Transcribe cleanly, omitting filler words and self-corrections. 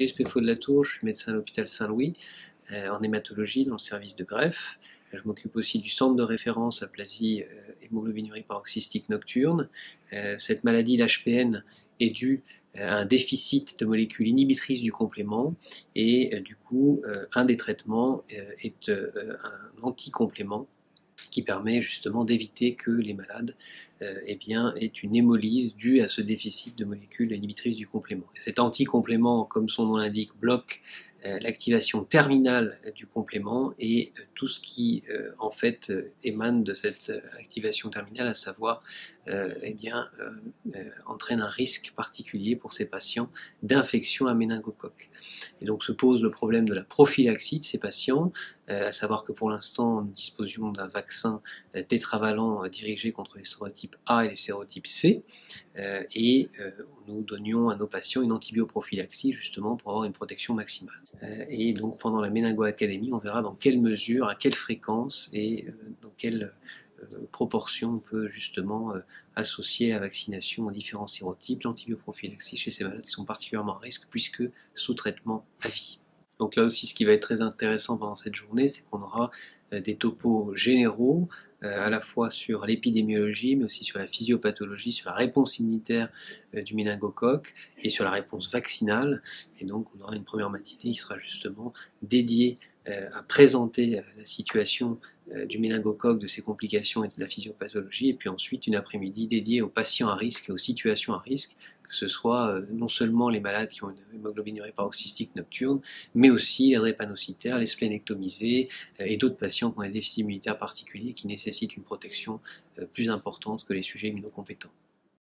Spefo de la Tour, je suis médecin à l'hôpital Saint-Louis, en hématologie dans le service de greffe. Je m'occupe aussi du centre de référence aplasie hémoglobinurie paroxystique nocturne. Cette maladie, l'HPN, est due à un déficit de molécules inhibitrices du complément et du coup, un des traitements est un anticomplément qui permet justement d'éviter que les malades aient une hémolyse due à ce déficit de molécules inhibitrices du complément. Et cet anticomplément, comme son nom l'indique, bloque l'activation terminale du complément et tout ce qui en fait émane de cette activation terminale, à savoir entraîne un risque particulier pour ces patients d'infection à méningocoque. Et donc se pose le problème de la prophylaxie de ces patients, à savoir que pour l'instant nous disposions d'un vaccin tétravalent dirigé contre les sérotypes A et les sérotypes C, et nous donnions à nos patients une antibioprophylaxie justement pour avoir une protection maximale. Et donc pendant la Méningo Academy, on verra dans quelle mesure, à quelle fréquence et dans quelle proportion on peut justement associer la vaccination aux différents sérotypes, l'antibioprophylaxie chez ces malades qui sont particulièrement à risque puisque sous traitement à vie. Donc là aussi, ce qui va être très intéressant pendant cette journée, c'est qu'on aura des topos généraux, à la fois sur l'épidémiologie, mais aussi sur la physiopathologie, sur la réponse immunitaire du méningocoque et sur la réponse vaccinale. Et donc on aura une première matinée qui sera justement dédiée à présenter la situation du méningocoque, de ses complications et de la physiopathologie, et puis ensuite une après-midi dédiée aux patients à risque et aux situations à risque, que ce soit non seulement les malades qui ont une hémoglobinurie paroxystique nocturne, mais aussi les drépanocytaires, les splénectomisés et d'autres patients qui ont un déficit immunitaire particulier qui nécessitent une protection plus importante que les sujets immunocompétents.